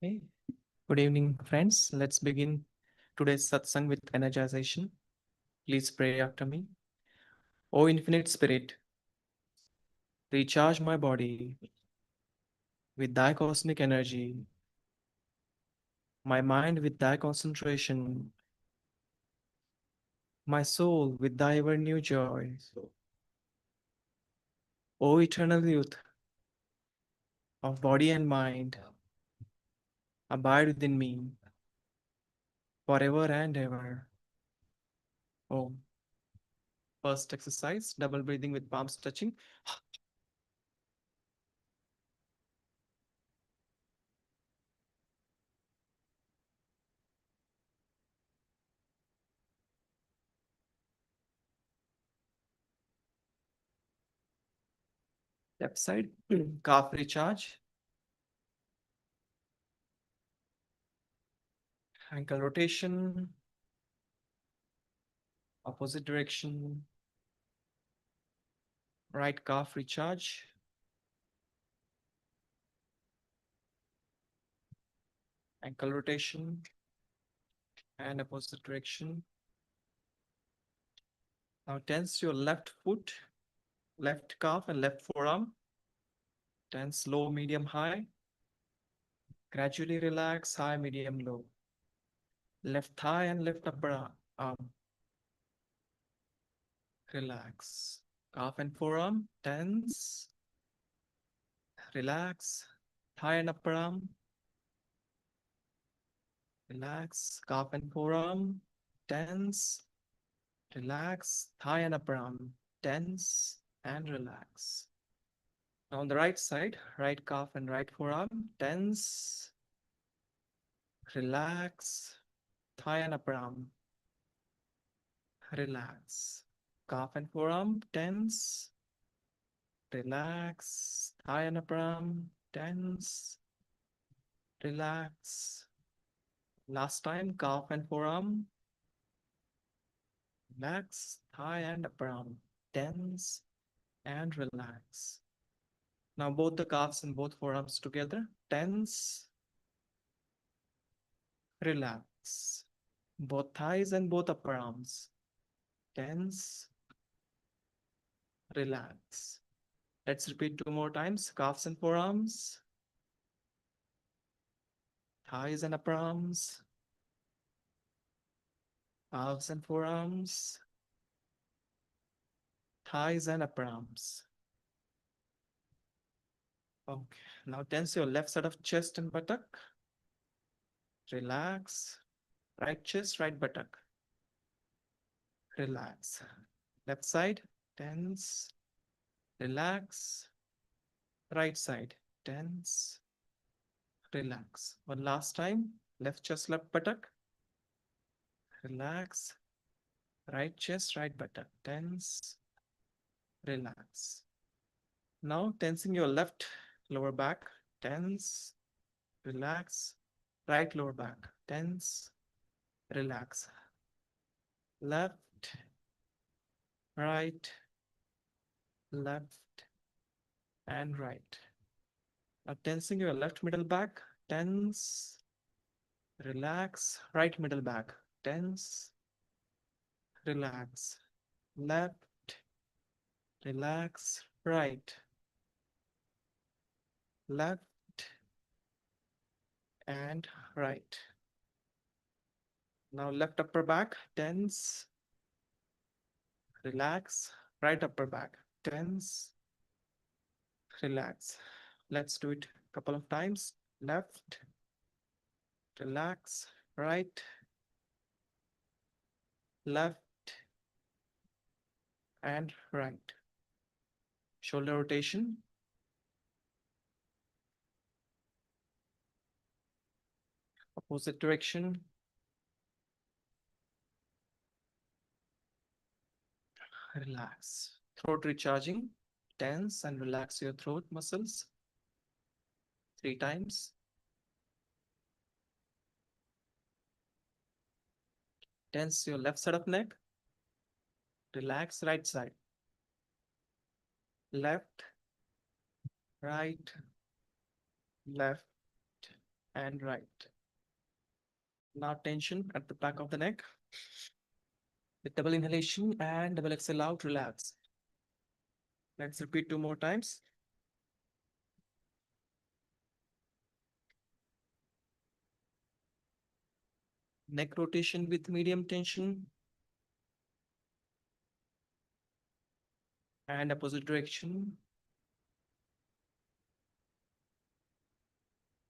Hey, good evening, friends. Let's begin today's satsang with energization. Please pray after me. O Infinite Spirit, recharge my body with thy cosmic energy, my mind with thy concentration, my soul with thy ever new joy. O eternal youth of body and mind, abide within me forever and ever. Om. First exercise, double breathing with palms touching. Left side, calf recharge, ankle rotation, opposite direction, right calf recharge, ankle rotation, and opposite direction. Now tense your left foot, left calf, and left forearm. Tense low, medium, high. Gradually relax high, medium, low. Left thigh and left upper arm. Relax. Calf and forearm, tense. Relax. Thigh and upper arm. Relax. Calf and forearm, tense. Relax. Thigh and upper arm, tense and relax. Now on the right side, right calf and right forearm, tense, relax, thigh and upper arm, relax. Calf and forearm, tense, relax, thigh and upper arm, tense, relax. Last time, calf and forearm, relax, thigh and upper arm, tense and relax. Now both the calves and both forearms together, tense, relax. Both thighs and both upper arms, tense, relax. Let's repeat two more times. Calves and forearms, thighs and upper arms, calves and forearms, thighs and upper arms. Okay, now tense your left side of chest and buttock. Relax. Right chest, right buttock. Relax. Left side, tense. Relax. Right side, tense. Relax. One last time. Left chest, left buttock. Relax. Right chest, right buttock. Tense. Relax. Now tensing your left lower back. Tense. Relax. Right lower back. Tense. Relax. Left. Right. Left. And right. Now tensing your left middle back. Tense. Relax. Right middle back. Tense. Relax. Left. Relax. Right. Left and right. Now left upper back, tense, relax. Right upper back, tense, relax. Let's do it a couple of times. Left, relax. Right, left, and right. Shoulder rotation. Opposite direction. Relax. Throat recharging. Tense and relax your throat muscles. 3 times. Tense your left side of neck. Relax right side. Left, right, left, and right. Now tension at the back of the neck. With double inhalation and double exhale out, relax. Let's repeat 2 more times. Neck rotation with medium tension and opposite direction.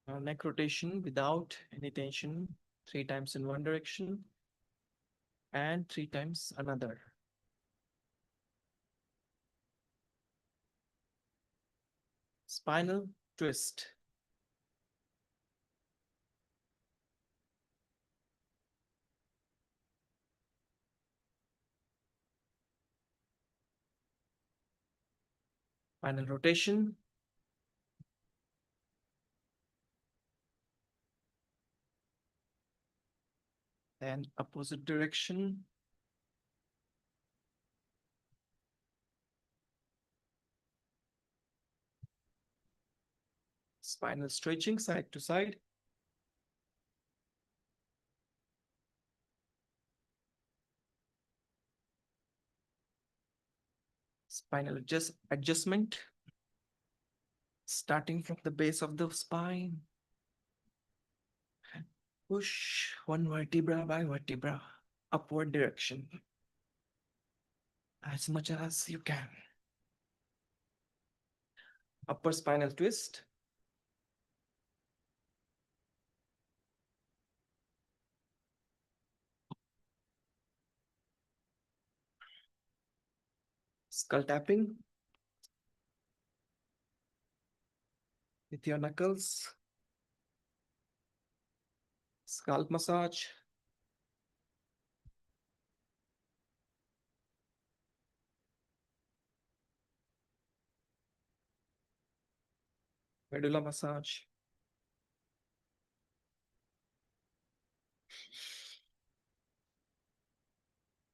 Now neck rotation without any tension, 3 times in one direction and 3 times another. Spinal twist. Spinal rotation. Then opposite direction. Spinal stretching side to side. Spinal adjustment. Starting from the base of the spine. Push one vertebra by vertebra, upward direction, as much as you can. Upper spinal twist. Skull tapping with your knuckles. Scalp massage. Medulla massage.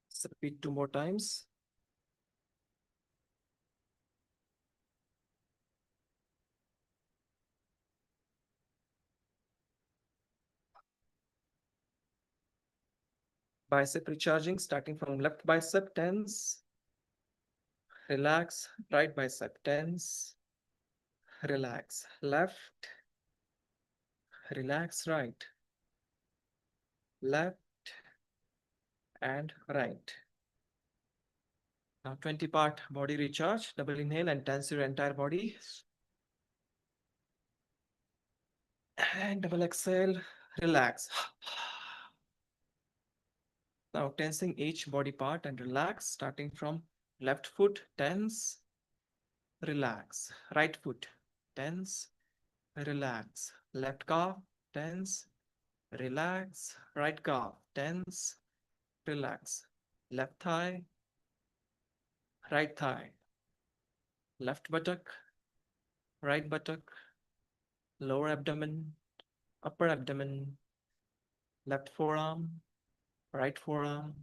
Let's repeat 2 more times. Bicep recharging, starting from left bicep, tense. Relax, right bicep, tense. Relax, left. Relax, right. Left and right. Now 20-part body recharge. Double inhale and tense your entire body. And double exhale, relax. Now tensing each body part and relax, starting from left foot, tense, relax. Right foot, tense, relax. Left calf, tense, relax. Right calf, tense, relax. Left thigh, right thigh. Left buttock, right buttock. Lower abdomen, upper abdomen. Left forearm, right forearm.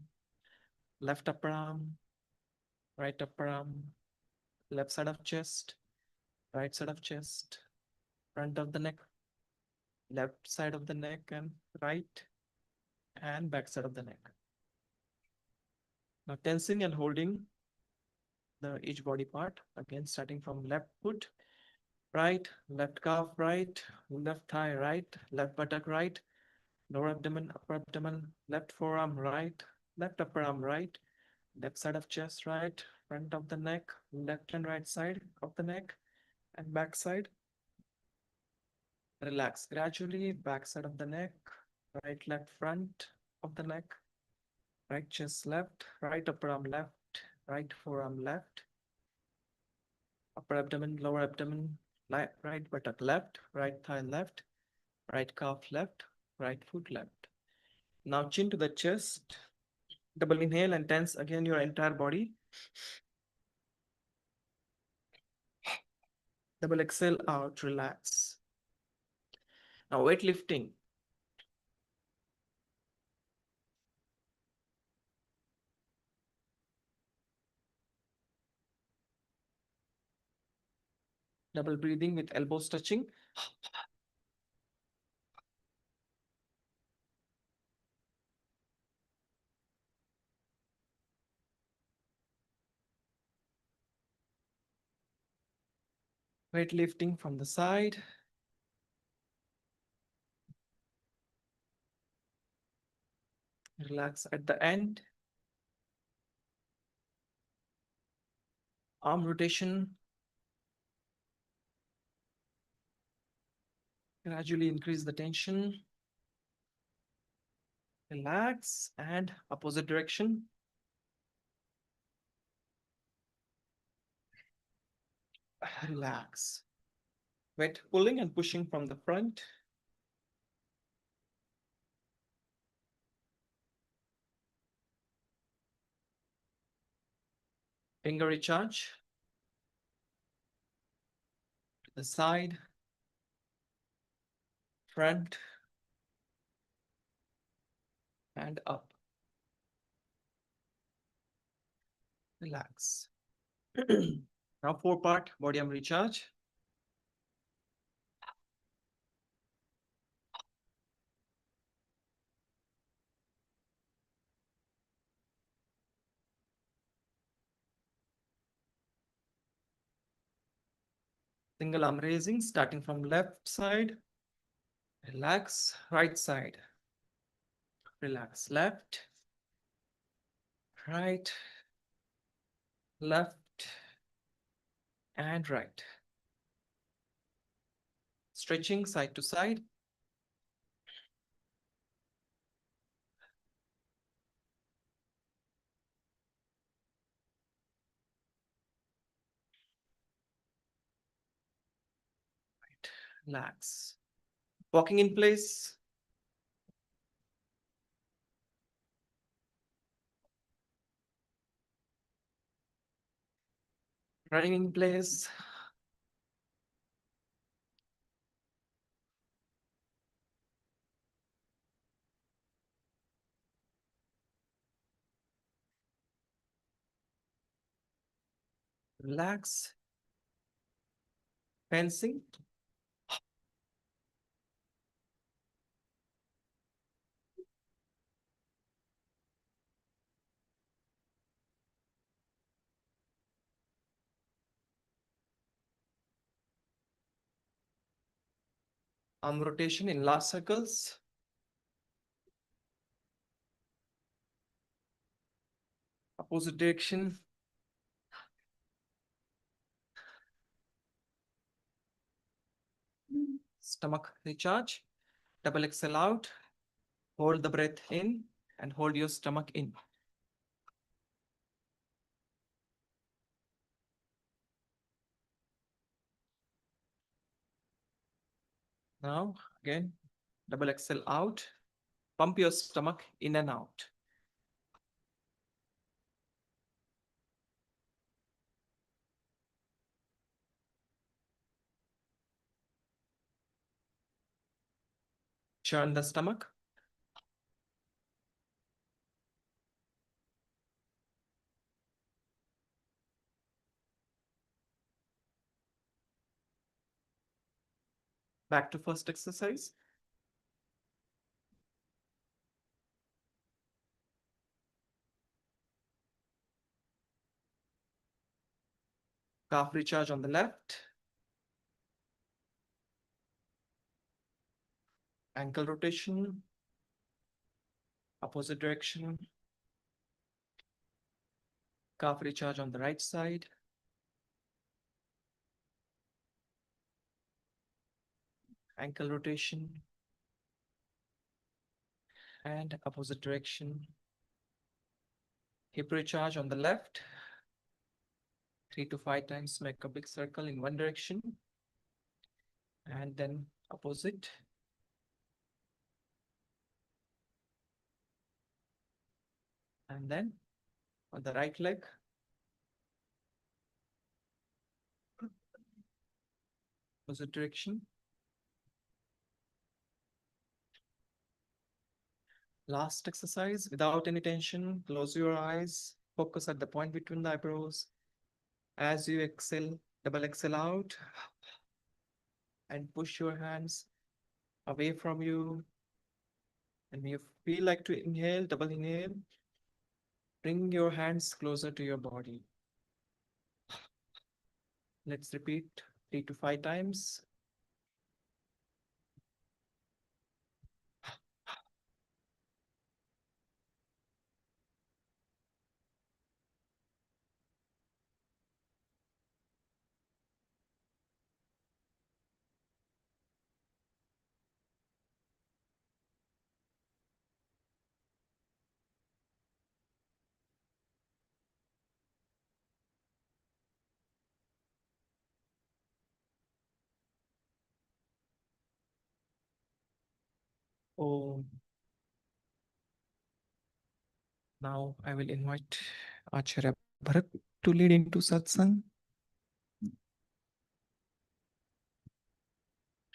Left upper arm, right upper arm. Left side of chest, right side of chest, front of the neck, left side of the neck, and right and back side of the neck. Now tensing and holding the each body part, again starting from left foot, right, left calf, right, left thigh, right, left buttock, right, lower abdomen, upper abdomen, left forearm, right, left upper arm, right, left side of chest, right, front of the neck, left and right side of the neck, and back side. Relax gradually, back side of the neck, right, left, front of the neck, right chest left, right upper arm left, right forearm left, upper abdomen, lower abdomen, right buttock left, right thigh left, right calf left, right foot left. Now chin to the chest, double inhale and tense again your entire body. Double exhale out, relax. Now weightlifting. Double breathing with elbows touching. Weight lifting from the side. Relax at the end. Arm rotation. Gradually increase the tension. Relax and opposite direction. Relax. Weight pulling and pushing from the front. Finger recharge. To the side. Front. And up. Relax. Now 4-part body arm recharge. Single arm raising starting from left side. Relax. Right side. Relax. Left. Right. Left. And right. Stretching side to side. Right. Relax. Walking in place. Running in place. Relax. Fencing. Arm rotation in last circles. Opposite direction. Stomach recharge. Double exhale out. Hold the breath in and hold your stomach in. Now, again, double exhale out. Pump your stomach in and out. Churn the stomach. Back to first exercise. Calf recharge on the left. Ankle rotation. Opposite direction. Calf recharge on the right side. Ankle rotation. And opposite direction. Hip recharge on the left. 3 to 5 times make a big circle in one direction. And then opposite. And then on the right leg. Opposite direction. Last exercise without any tension. Close your eyes. Focus at the point between the eyebrows. As you exhale, double exhale out. And push your hands away from you. And you feel like to inhale, double inhale. Bring your hands closer to your body. Let's repeat. 3 to 5 times. Oh, now I will invite Acharya Bharat to lead into satsang.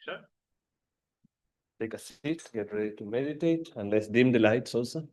Sure. Take a seat, get ready to meditate, and let's dim the lights also.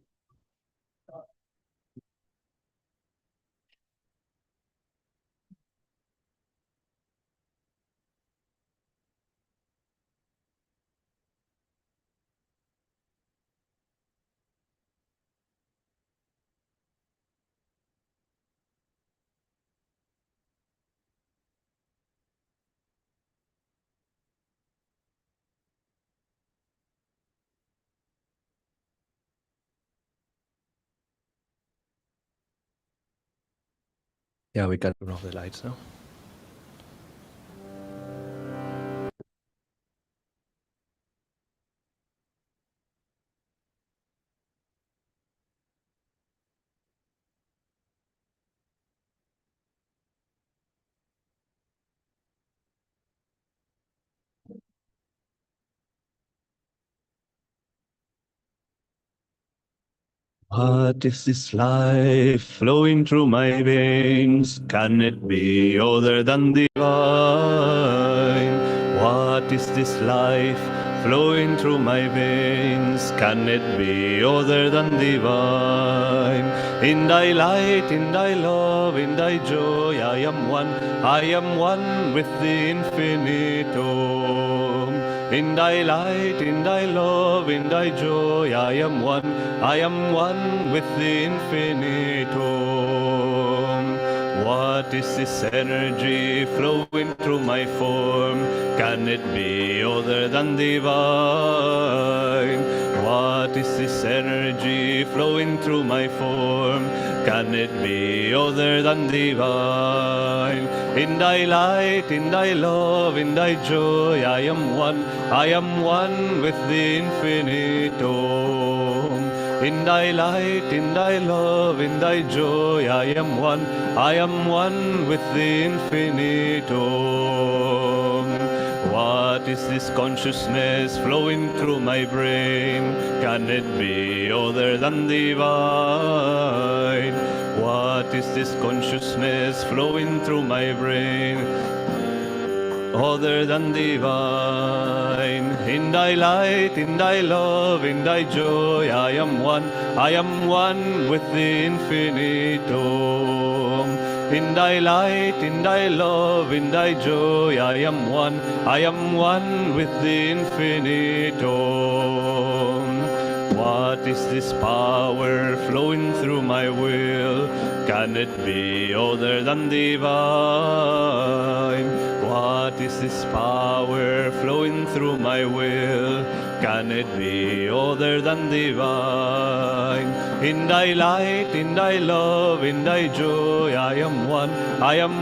Yeah, we can turn off the lights now. What is this life flowing through my veins? Can it be other than divine? What is this life flowing through my veins? Can it be other than divine? In thy light, in thy love, in thy joy, I am one with the infinite. In thy light, in thy love, in thy joy, I am one with the infinite. What is this energy flowing through my form? Can it be other than divine? What is this energy flowing through my form? Can it be other than divine? In thy light, in thy love, in thy joy, I am one with the infinite. In thy light, in thy love, in thy joy, I am one with the infinite. What is this consciousness flowing through my brain? Can it be other than divine? What is this consciousness flowing through my brain? Other than divine. In thy light, in thy love, in thy joy, I am one with the infinite. In thy light, in thy love, in thy joy, I am one with the infinite. What is this power flowing through my will? Can it be other than divine? What is this power flowing through my will? Can it be other than divine? In thy light, in thy love, in thy joy, I am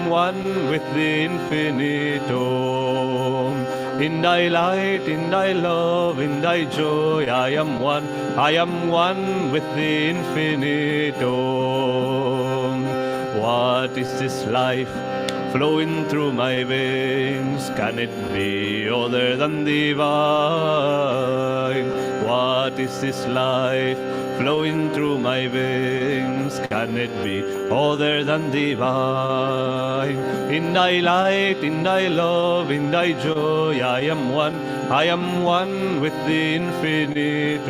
one with the infinite. In thy light, in thy love, in thy joy, I am one with the infinite. What is this life flowing through my veins? Can it be other than divine? What is this life flowing through my veins? Can it be other than divine? In thy light, in thy love, in thy joy, I am one with the infinite.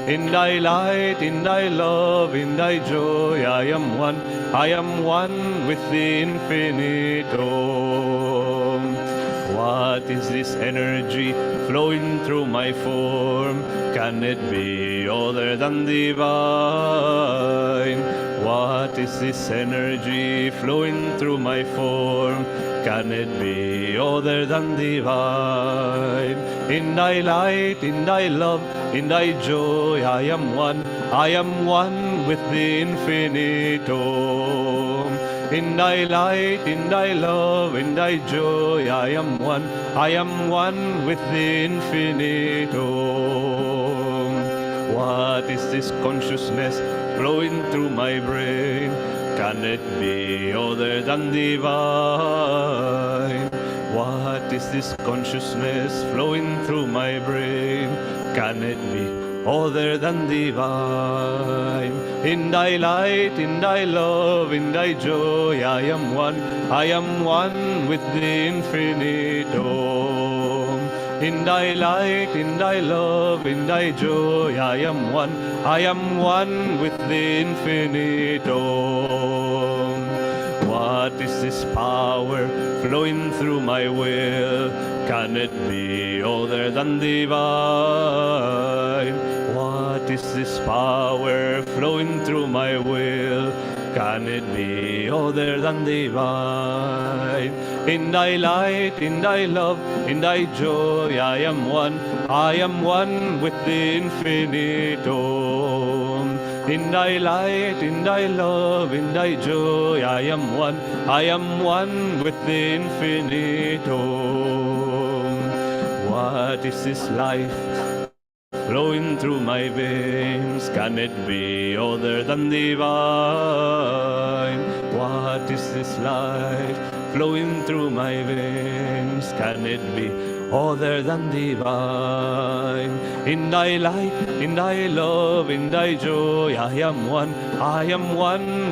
In thy light, in thy love, in thy joy, I am one with the infinite. What is this energy flowing through my form? Can it be other than divine? What is this energy flowing through my form? can it be other than divine? In thy light, in thy love, in thy joy, I am one with the infinite Om. In thy light, in thy love, in thy joy, I am one with the infinite Om. What is this consciousness flowing through my brain? Can it be other than divine? What is this consciousness flowing through my brain? Can it be other than divine? In thy light, in thy love, in thy joy, I am one with the infinite Om. In thy light, in thy love, in thy joy, I am one with the infinite Om. What is this power flowing through my will? Can it be other than divine? What is this power flowing through my will? Can it be other than divine? In thy light, in thy love, in thy joy, I am one with the infinite Om. In thy light, in thy love, in thy joy, I am one with the infinite Om. What is this life flowing through my veins? Can it be other than divine? What is this life flowing through my veins? Can it be other than divine? In thy light, in thy love, in thy joy, I am one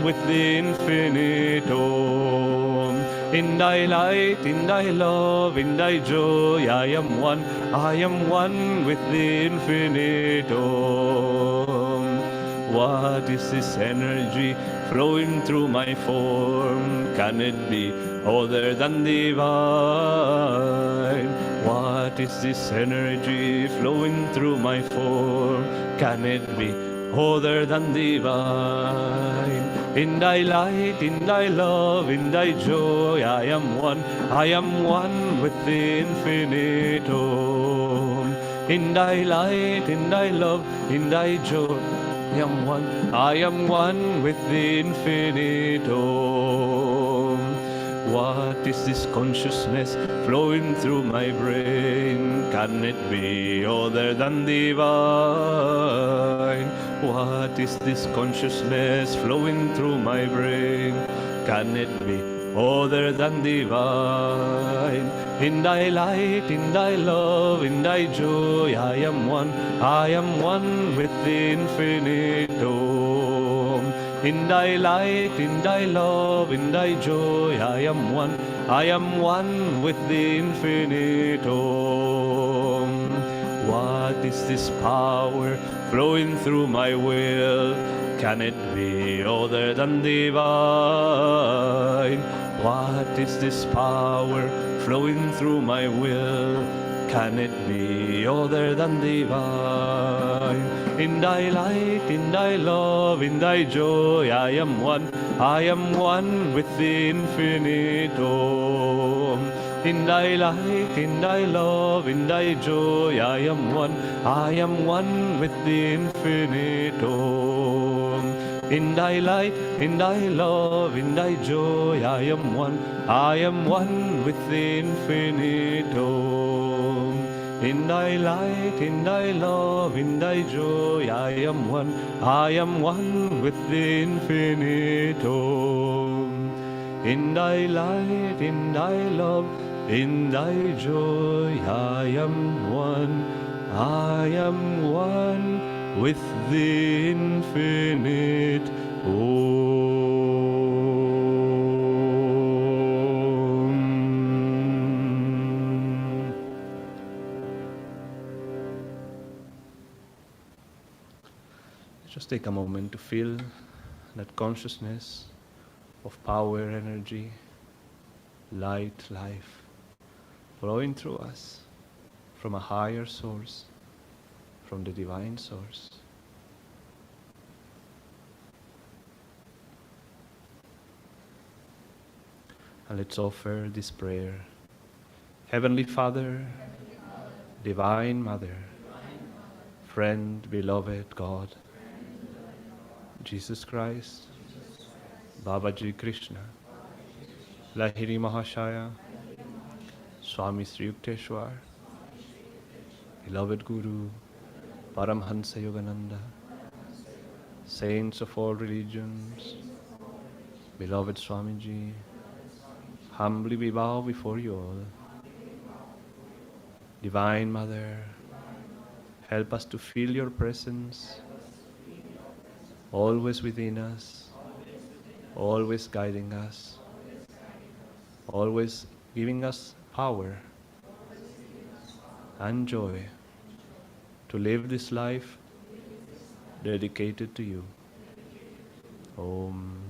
with the infinite Om. In thy light, in thy love, in thy joy, I am one with the infinite Om. What is this energy flowing through my form? Can it be other than divine? What is this energy flowing through my form? Can it be other than divine? In thy light, in thy love, in thy joy, I am one with the infinite Om. In thy light, in thy love, in thy joy, I am one with the infinite Om. What is this consciousness flowing through my brain? Can it be other than divine? What is this consciousness flowing through my brain? Can it be other than divine? In thy light, in thy love, in thy joy, I am one with the infinite Om. In thy light, in thy love, in thy joy, I am one with the infinite Om. What is this power flowing through my will? Can it be other than divine? What is this power flowing through my will? Can it be other than divine? In thy light, in thy love, in thy joy, I am one with the infinite Om. In thy light, in thy love, in thy joy, I am one with the infinite Om. In thy light, in thy love, in thy joy, I am one with the infinite Om. In thy light, in thy love, in thy joy, I am one with the infinite Om. In thy light, in thy love, in thy joy, I am one with the infinite Om. Just take a moment to feel that consciousness of power, energy, light, life flowing through us from a higher source, from the divine source. Let's offer this prayer. Heavenly Father, Divine Mother, friend, beloved God, Jesus Christ, Babaji Krishna, Lahiri Mahashaya, Swami Sri Yukteswar, beloved Guru, Paramhansa Yogananda, saints of all religions, beloved Swamiji, humbly we bow before you all. Divine Mother, help us to feel your presence, always within us, always guiding us, always giving us power and joy to live this life dedicated to you. Om.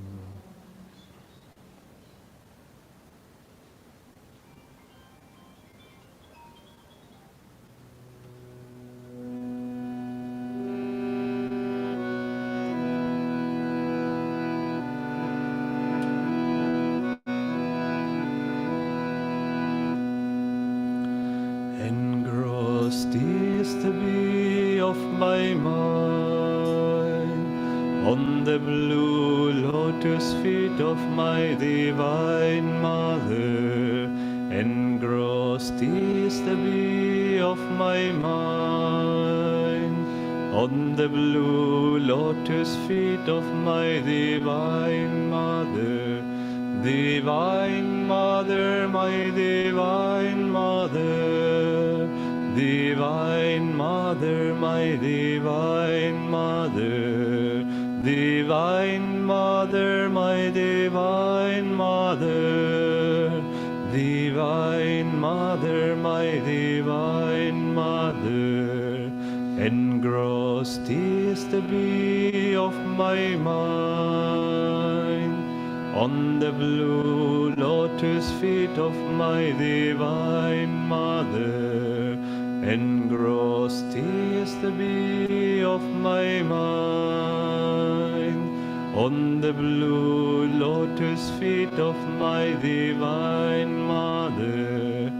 Engrossed is the bee of my mind on the blue lotus feet of my divine mother. Engrossed is the bee of my mind on the blue lotus feet of my divine mother. Divine Mother, my Divine Mother, Divine Mother, my Divine Mother, Divine Mother, my Divine Mother, Divine Mother, my Divine Mother, engrossed is the bee of my mind on the blue lotus feet of my divine mother. Engrossed is the bee of my mind on the blue lotus feet of my divine mother.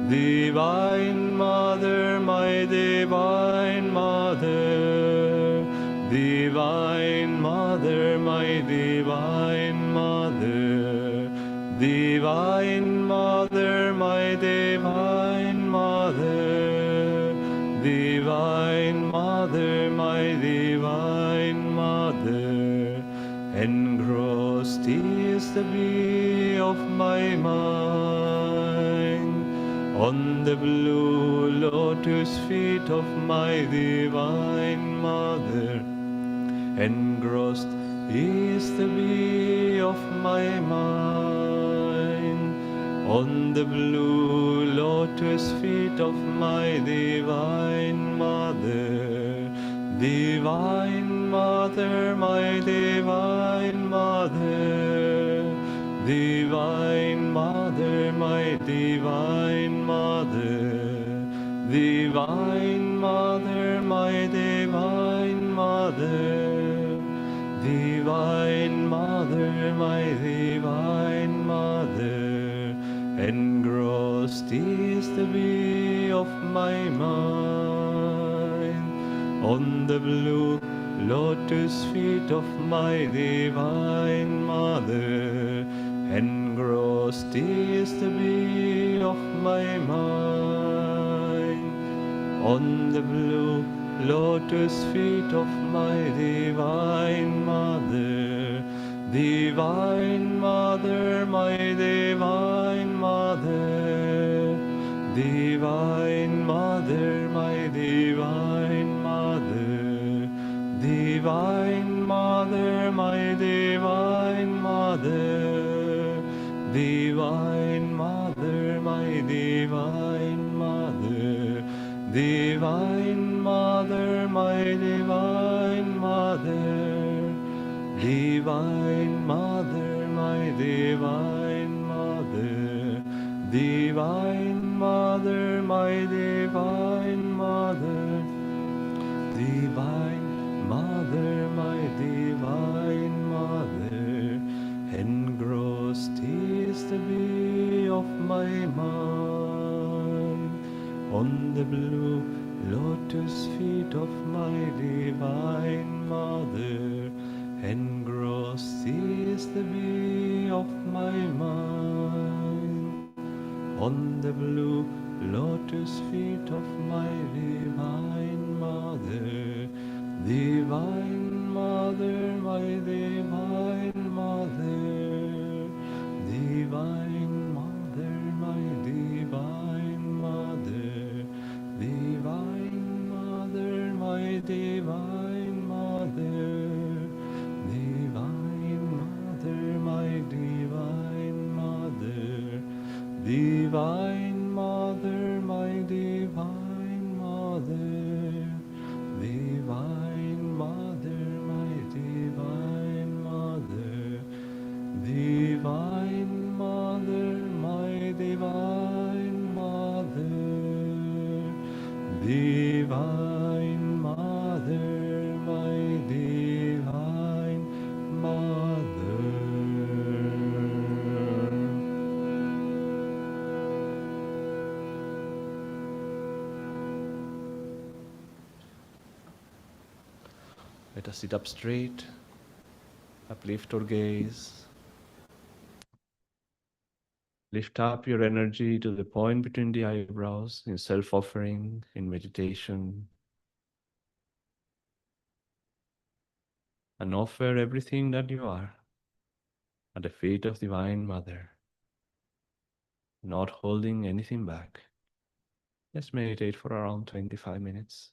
Divine Mother, my Divine Mother, Divine Mother, my Divine Mother, Divine Mother, my Divine Mother, Divine Mother, my Divine Mother, engrossed is the bee of my mind on the blue lotus feet of my divine mother. Engrossed is the bee of my mind on the blue lotus feet of my divine mother. Divine Mother, my Divine Mother, Divine Mother, my Divine Mother, Divine Mother, my Divine Mother, Divine Mother, my Divine Mother, engrossed is the bee of my mind on the blue lotus feet of my divine mother. Engrossed is the bee of my mind on the blue lotus feet of my divine mother. Divine Mother, my Divine Mother, Divine Mother, my Divine Mother, Divine Mother, my Divine Mother, Divine Mother, my Divine Mother, Divine Mother, my Divine Mother, Divine Mother, my Divine Mother, Divine Mother, my Divine Mother, Divine Mother, my Divine Mother, engrossed is the bee of my mind. On the blue lotus feet of my divine mother, engrossed is the bee of my mind. On the blue lotus feet of my divine mother, divine mother, my divine mother, divine mother, my divine mother, divine mother, my divine mother, divine mother, my divine mother, divine mother, my divine mother, divine mother, my divine mother, divine mother, my divine mother, divine mother, my divine mother. Let us sit up straight, uplift our gaze. Lift up your energy to the point between the eyebrows in self-offering, in meditation, and offer everything that you are at the feet of Divine Mother, not holding anything back. Just meditate for around 25 minutes.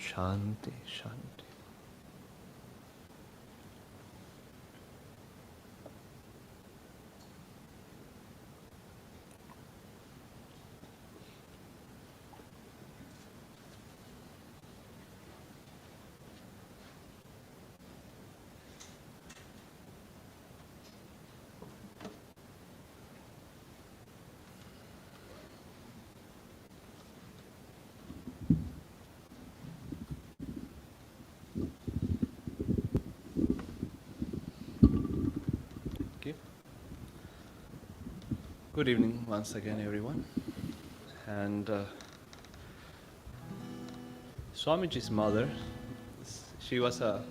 Shanti, Shanti. Thank you. Good evening once again, everyone. And Swamiji's mother, she was a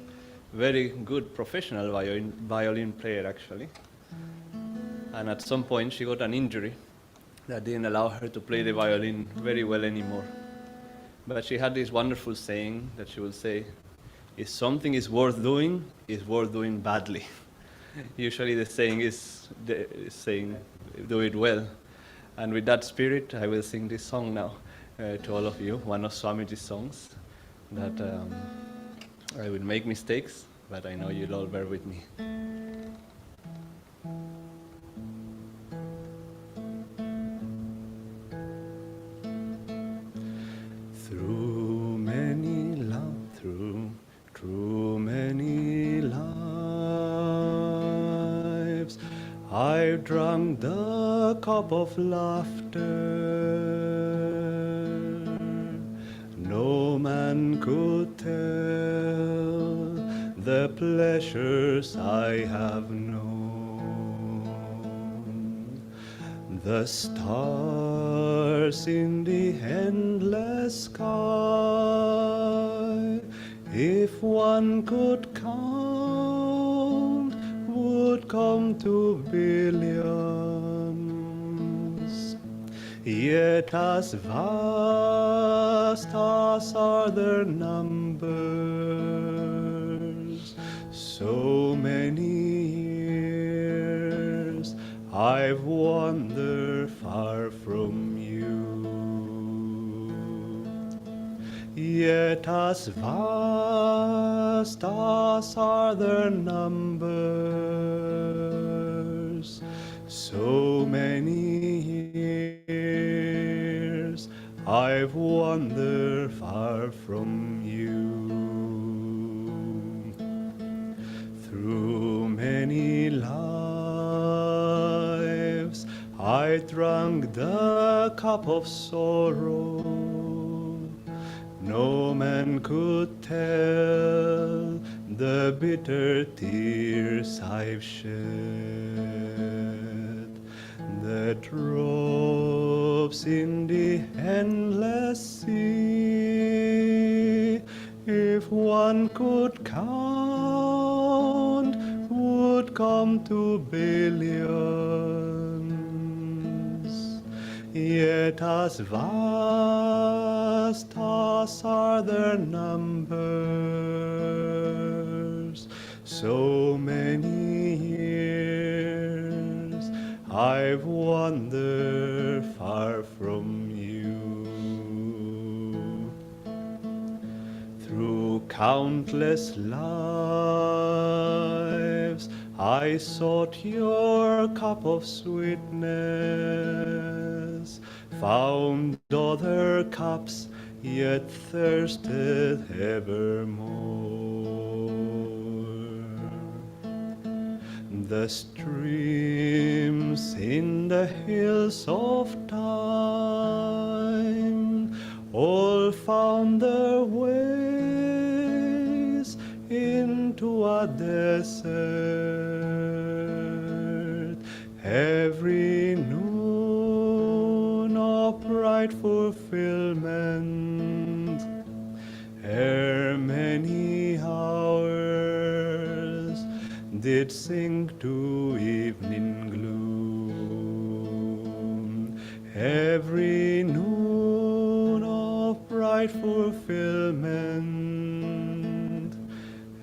very good professional violin player actually. And at some point she got an injury that didn't allow her to play the violin very well anymore. But she had this wonderful saying that she would say, if something is worth doing, it's worth doing badly. Usually the saying is saying, do it well. And with that spirit, I will sing this song now to all of you, one of Swamiji's songs, that I will make mistakes, but I know you'll all bear with me. Through many lives, I've drunk the cup of laughter. No man could tell the pleasures I have known. The stars in the endless sky, if one could count, would come to billions. Yet as vast as are their numbers, so many years I've wandered far from you. Yet as vast as are their numbers, so many years I've wandered far from you. Through many lives I drank the cup of sorrow. No man could tell the bitter tears I've shed. The drops in the endless sea, if one could count, would come to billions. Yet as vast as are their numbers, so many years I've wandered far from you. Through countless lives I sought your cup of sweetness, found other cups, yet thirsted evermore. The streams in the hills of time all found their ways into a desert. Every noon of bright fulfillment, ere many hours did sink to evening gloom. Every noon of bright fulfillment,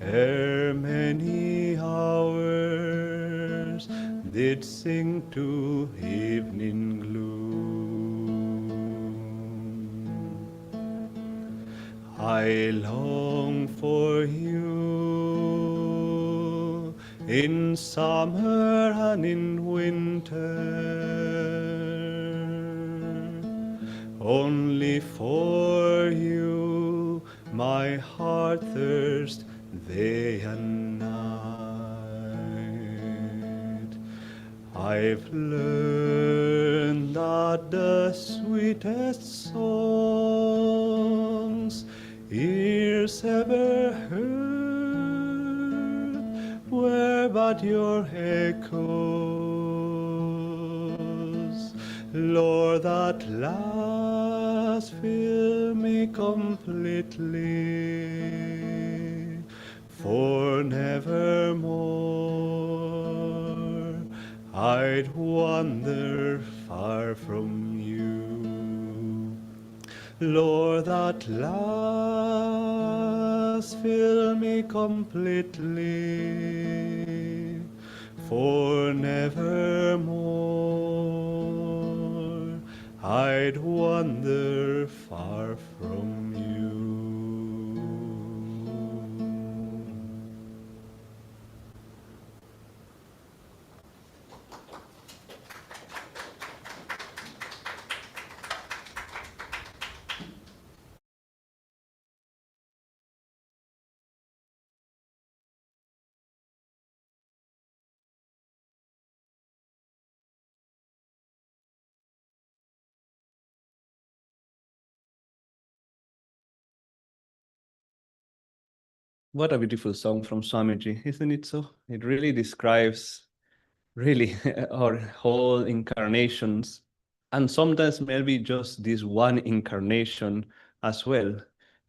ere many hours did sink to evening gloom. I long for you in summer and in winter. Only for you my heart thirsts day and night. I've learned that the sweetest songs ears ever heard were but your echoes. Lord, at last fill me completely, for nevermore I'd wander far from you. Lord, at last fill me completely, for nevermore I'd wander far from you. What a beautiful song from Swamiji, isn't it so? It really describes really our whole incarnations, and sometimes maybe just this one incarnation as well.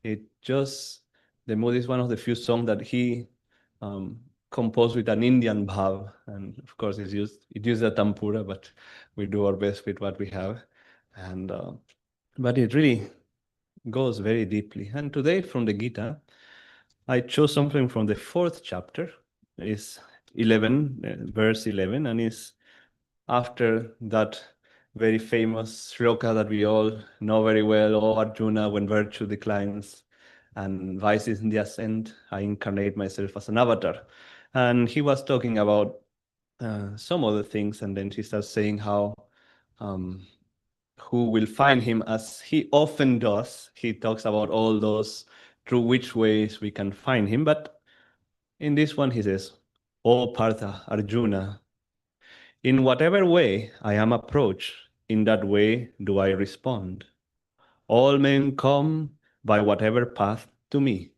It just, the mood is one of the few songs that he composed with an Indian bhav, and of course it used a tampura, but we do our best with what we have, and but it really goes very deeply. And today from the Gita, I chose something from the 4th chapter. It's 11, verse 11, and it's after that very famous shloka that we all know very well, "O Arjuna, when virtue declines and vice is in the ascent, I incarnate myself as an avatar." And he was talking about some other things, and then he starts saying how who will find him, as he often does. He talks about all those through which ways we can find him, but in this one he says, "O Partha, Arjuna, in whatever way I am approached, in that way do I respond. All men come by whatever path to me.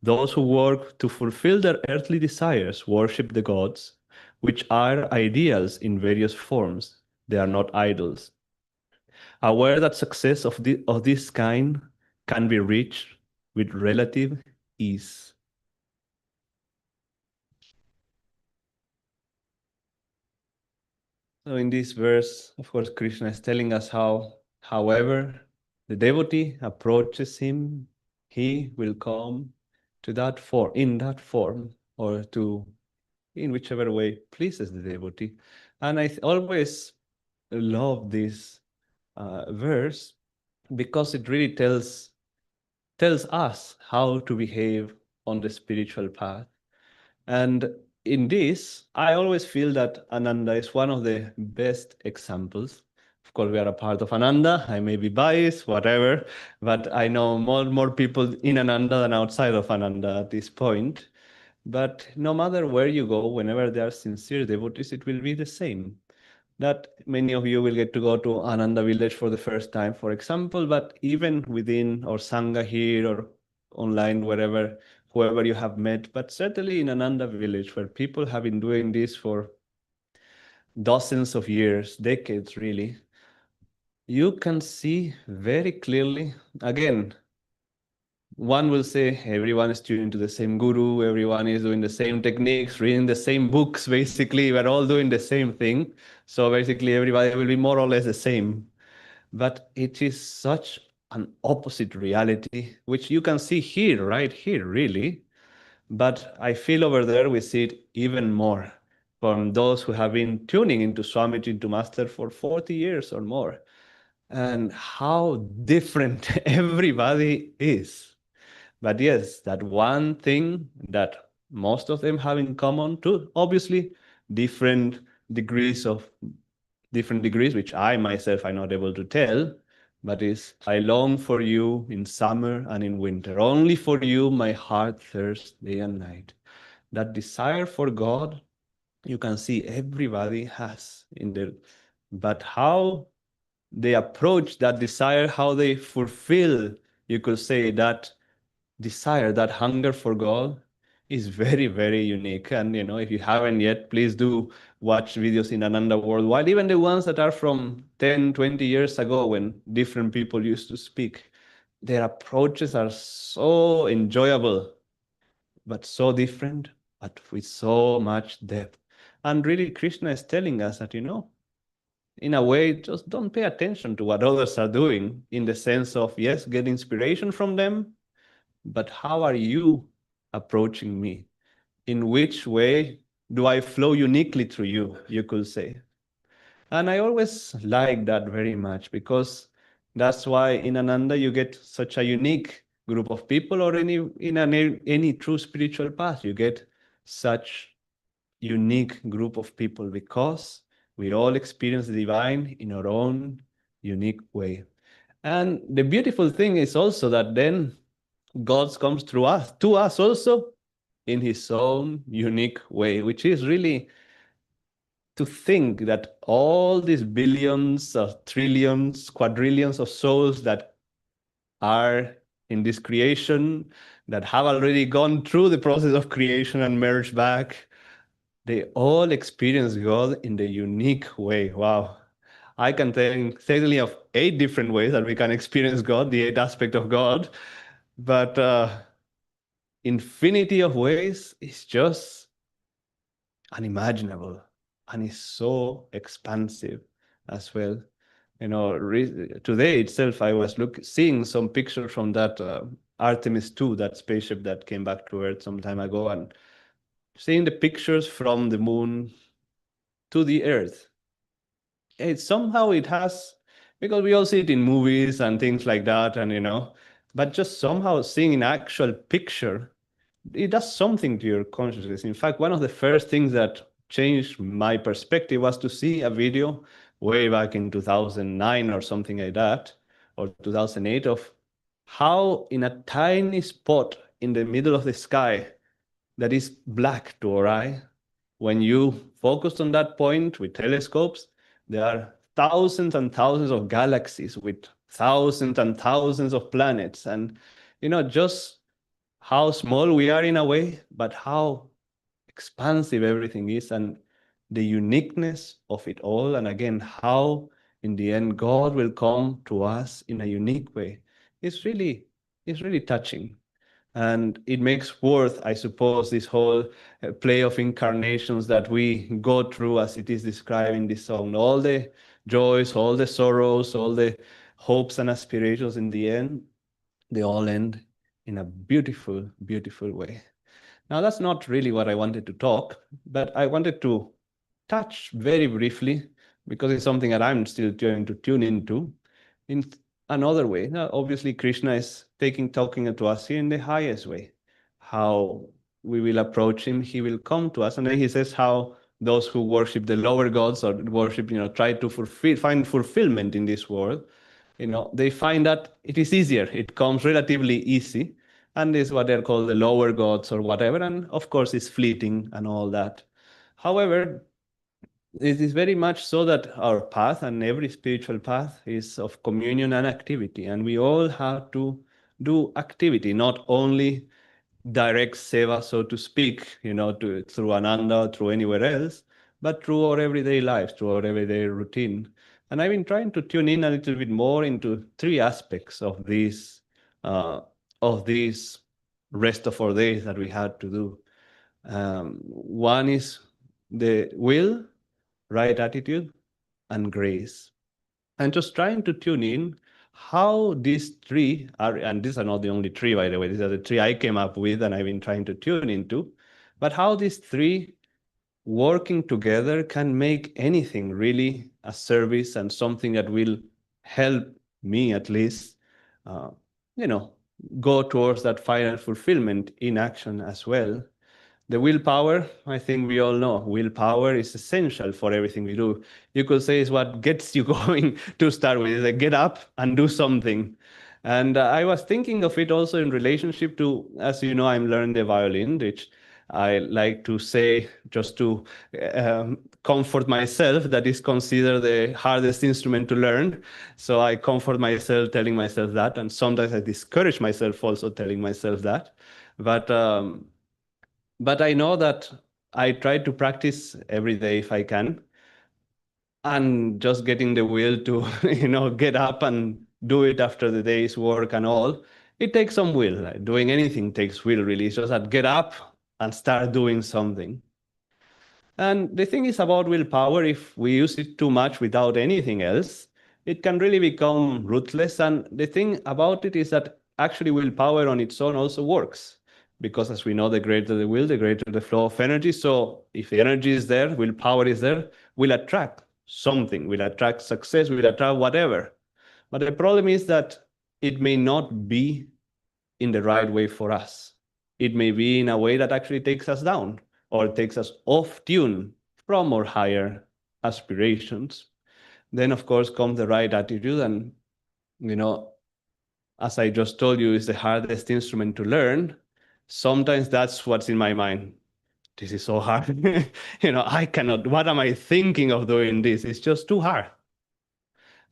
Those who work to fulfill their earthly desires worship the gods, which are ideals in various forms. They are not idols. Aware that success of this kind can be reached with relative ease." So in this verse, of course, Krishna is telling us how, however the devotee approaches him, he will come to that form, in that form, or in whichever way pleases the devotee. And I always love this verse because it really tells us how to behave on the spiritual path. And in this, I always feel that Ananda is one of the best examples. Of course, we are a part of Ananda. I may be biased, whatever, but I know more people in Ananda than outside of Ananda at this point. But no matter where you go, whenever there are sincere devotees, it will be the same. That many of you will get to go to Ananda village for the first time, for example, but even within our Sangha here or online, wherever, whoever you have met, but certainly in Ananda village, where people have been doing this for dozens of years, decades really, you can see very clearly, again, one will say everyone is tuning to the same guru, everyone is doing the same techniques, reading the same books, basically, we're all doing the same thing. So basically everybody will be more or less the same. But it is such an opposite reality, which you can see here, right here, really. But I feel over there we see it even more from those who have been tuning into Swamiji, into Master for 40 years or more. and how different everybody is. But yes, that one thing that most of them have in common too, obviously, different degrees of different degrees, which I myself am not able to tell, but is I long for you in summer and in winter. Only for you my heart thirsts day and night. That desire for God, you can see everybody has in their, but how they approach that desire, how they fulfill, you could say, that desire, that hunger for God is very, very unique. And if you haven't yet, please do watch videos in Ananda Worldwide, even the ones that are from 10, 20 years ago when different people used to speak. Their approaches are so enjoyable, but so different, but with so much depth. And really, Krishna is telling us that, in a way, just don't pay attention to what others are doing in the sense of, yes, get inspiration from them, but how are you approaching me? In which way do I flow uniquely through you, you could say? And I always like that very much because that's why in Ananda you get such a unique group of people, or any true spiritual path, you get such unique group of people because we all experience the divine in our own unique way. And the beautiful thing is also that then God comes through us, to us also in his own unique way, which is really to think that all these billions of trillions, quadrillions of souls that are in this creation, that have already gone through the process of creation and merged back, they all experience God in the unique way. Wow. I can think certainly of 8 different ways that we can experience God, the 8 aspects of God, but infinity of ways is just unimaginable, and is so expansive as well. Today itself I was seeing some pictures from that Artemis 2, that spaceship that came back to Earth some time ago, and seeing the pictures from the moon to the Earth. It has, because we all see it in movies and things like that, and but just somehow seeing an actual picture, it does something to your consciousness. In fact, one of the first things that changed my perspective was to see a video way back in 2009 or something like that, or 2008, of how in a tiny spot in the middle of the sky that is black to our eye, when you focus on that point with telescopes, there are thousands and thousands of galaxies with thousands and thousands of planets. And just how small we are in a way, but how expansive everything is, and the uniqueness of it all. And again, how in the end God will come to us in a unique way. It's really touching. And it makes worth, I suppose, this whole play of incarnations that we go through, as it is described in this song. All the joys, all the sorrows, all the hopes and aspirations, in the end, they all end in a beautiful, beautiful way. Now, that's not really what I wanted to talk, but I wanted to touch very briefly, because it's something that I'm still trying to tune into, in another way. Now, obviously, Krishna is talking to us here in the highest way. How we will approach him, he will come to us. And then he says how those who worship the lower gods, or worship, try to find fulfillment in this world, they find that it is easier. It comes relatively easy. And this is what they're called the lower gods or whatever. And of course, it's fleeting and all that. However, it is very much so that our path, and every spiritual path, is of communion and activity. And we all have to do activity, not only direct seva, so to speak, through Ananda, through anywhere else, but through our everyday lives, through our everyday routine. And I've been trying to tune in a little bit more into 3 aspects of these rest of our days that we had to do. One is the will, right attitude, and grace. And just trying to tune in how these 3 are, and these are not the only 3, by the way, these are the 3 I came up with and I've been trying to tune into, but how these 3 working together can make anything really a service and something that will help me at least, uh, you know, go towards that final fulfillment in action as well. The willpower, I think we all know, willpower is essential for everything we do. You could say is what gets you going to start with. Is like get up and do something. And I was thinking of it also in relationship to, as you know, I'm learning the violin, which I like to say just to comfort myself, that is considered the hardest instrument to learn. So I comfort myself telling myself that, and sometimes I discourage myself also telling myself that. But but I know that I try to practice every day if I can, and just getting the will to get up and do it after the day's work and all, it takes some will. Like doing anything takes will, really. It's just that get up and start doing something. And the thing is about willpower, if we use it too much without anything else, it can really become ruthless. And the thing about it is that actually willpower on its own also works. Because as we know, the greater the will, the greater the flow of energy. So if the energy is there, willpower is there, we'll attract something, we'll attract success, we'll attract whatever. But the problem is that it may not be in the right way for us. It may be in a way that actually takes us down or takes us off tune from our higher aspirations. Then, of course, comes the right attitude. And, as I just told you, is the hardest instrument to learn. Sometimes that's what's in my mind. This is so hard. I cannot, what am I thinking of doing this? It's just too hard.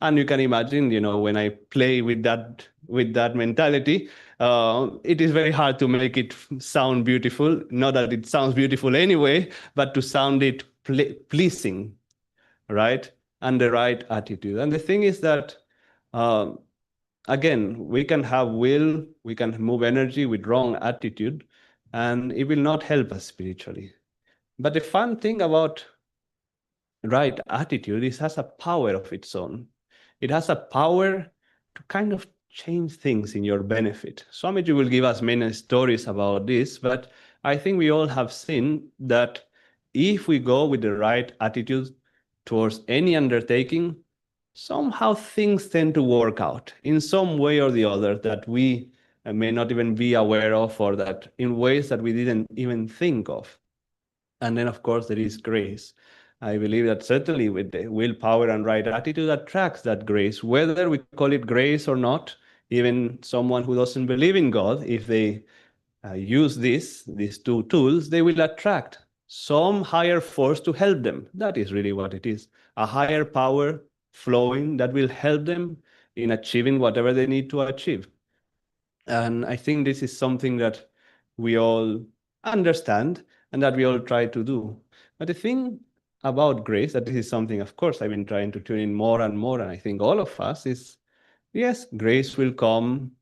And you can imagine, when I play with that mentality, it is very hard to make it sound beautiful. Not that it sounds beautiful anyway, but to sound it pleasing, right? And the right attitude. And the thing is that, again, we can have will, we can move energy with wrong attitude, and it will not help us spiritually. But the fun thing about right attitude is it has a power of its own. It has a power to kind of change things in your benefit. Swamiji will give us many stories about this, but I think we all have seen that if we go with the right attitude towards any undertaking, somehow things tend to work out in some way or the other that we may not even be aware of, or that in ways that we didn't even think of. And then, of course, there is grace. I believe that certainly with the willpower and right attitude attracts that grace, whether we call it grace or not. Even someone who doesn't believe in God, if they use these two tools, they will attract some higher force to help them. That is really what it is. A higher power flowing that will help them in achieving whatever they need to achieve. And I think this is something that we all understand and that we all try to do. But the thing about grace, that this is something, of course, I've been trying to tune in more and more, and I think all of us is, yes, grace will come,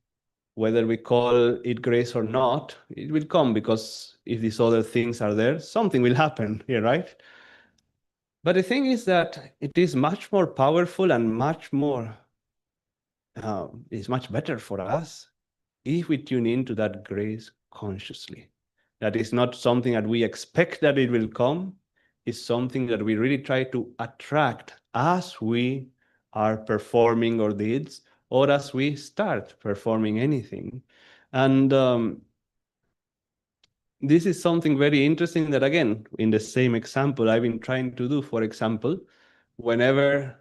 whether we call it grace or not, it will come, because if these other things are there, something will happen here, right? But the thing is that it is much more powerful and much more, is much better for us if we tune into that grace consciously. That is not something that we expect that it will come, it's something that we really try to attract as we are performing our deeds or as we start performing anything. And this is something very interesting that, again, in the same example I've been trying to do. For example, whenever,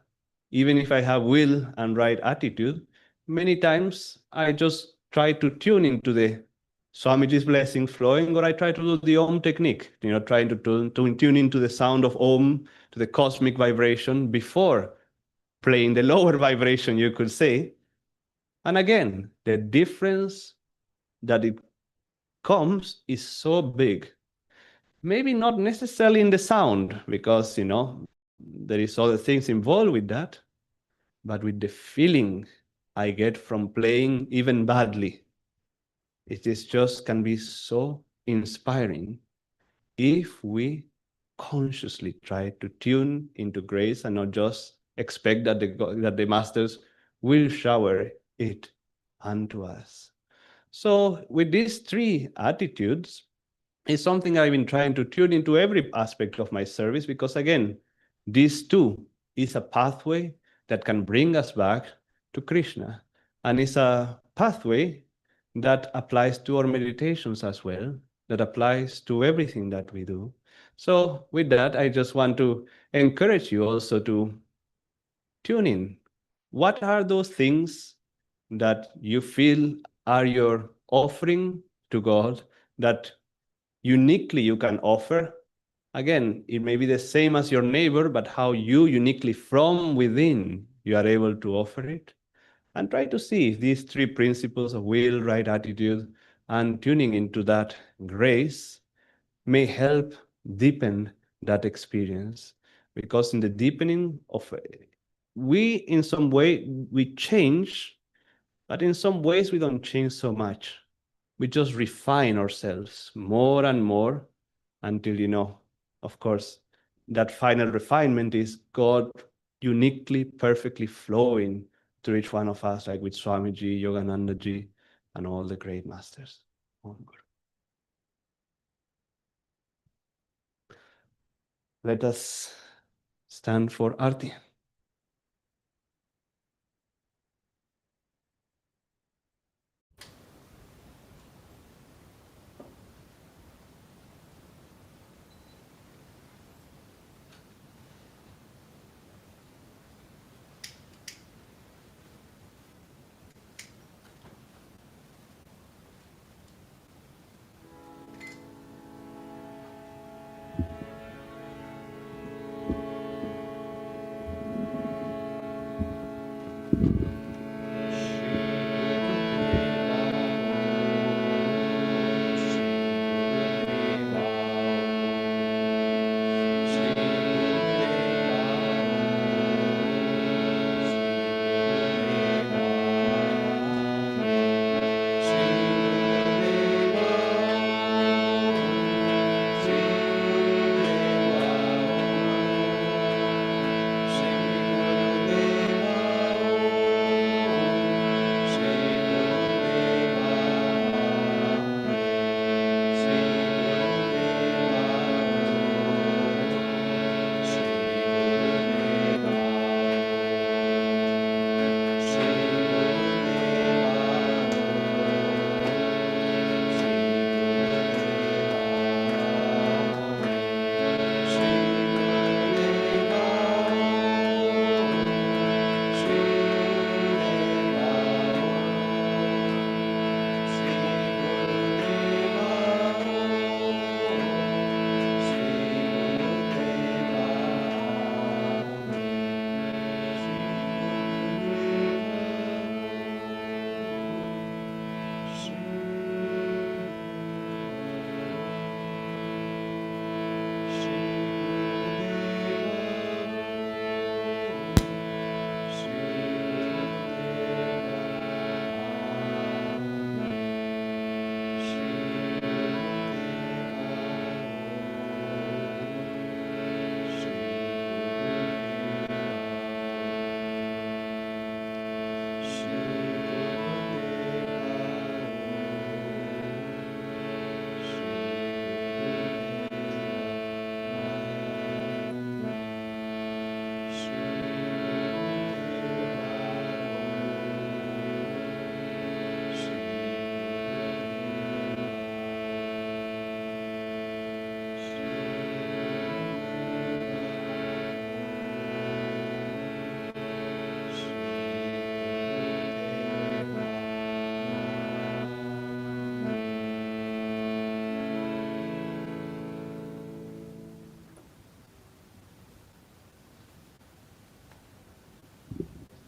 even if I have will and right attitude, many times I just try to tune into the Swamiji's blessing flowing, or I try to do the Om technique, trying to tune into the sound of Om, to the cosmic vibration before playing the lower vibration, you could say. And again, the difference that it comes is so big. Maybe not necessarily in the sound, because, there is other things involved with that, but with the feeling I get from playing even badly. It is just can be so inspiring if we consciously try to tune into grace and not just expect that the masters will shower it unto us. So with these three attitudes, it's something I've been trying to tune into every aspect of my service, because again, this too is a pathway that can bring us back to Krishna. And it's a pathway that applies to our meditations as well, that applies to everything that we do. So with that, I just want to encourage you also to tune in. What are those things that you feel are your offering to God that uniquely you can offer? Again, it may be the same as your neighbor, but how you uniquely from within you are able to offer it. And try to see if these three principles of will, right attitude, and tuning into that grace may help deepen that experience. Because in the deepening of, we in some way, we change, but in some ways we don't change so much. We just refine ourselves more and more until, of course, that final refinement is God uniquely, perfectly flowing through each one of us, like with Swamiji, Yoganandaji, and all the great masters. Let us stand for Arti.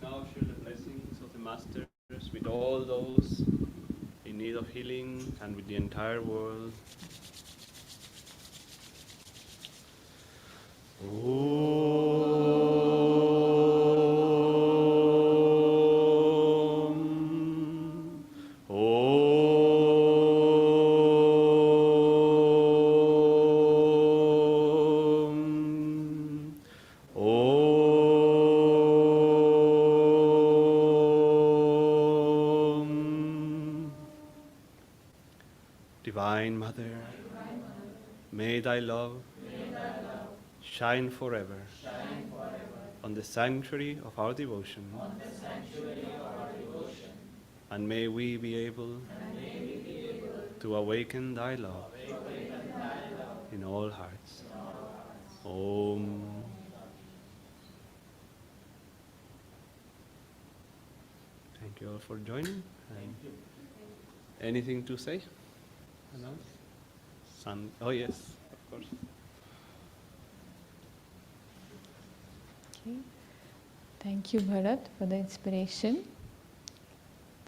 Now share the blessings of the Masters with all those in need of healing and with the entire world. Om. Om. Om. Divine Mother, may thy love shine forever on the sanctuary of our devotion. And may we be able to awaken thy love in all hearts. Om. Thank you all for joining. And anything to say? Anand? Oh yes, of course. Okay. Thank you, Bharat, for the inspiration.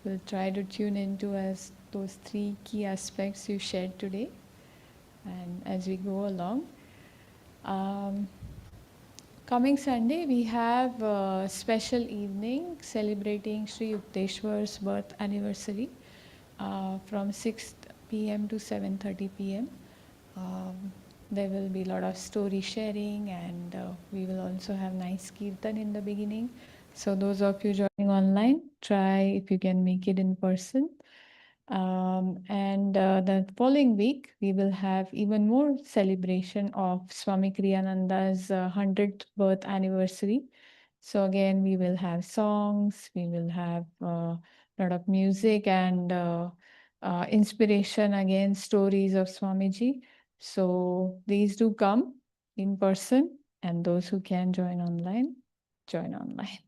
We'll try to tune into as those three key aspects you shared today, and as we go along. Coming Sunday, we have a special evening celebrating Sri Yukteswar's birth anniversary from 6 p.m. to 7:30 p.m. There will be a lot of story sharing, and we will also have nice kirtan in the beginning. So those of you joining online, try if you can make it in person. And the following week, we will have even more celebration of Swami Kriyananda's 100th birth anniversary. So again, we will have songs, we will have a lot of music and inspiration, again, stories of Swamiji. So please do come in person, and those who can join online, join online.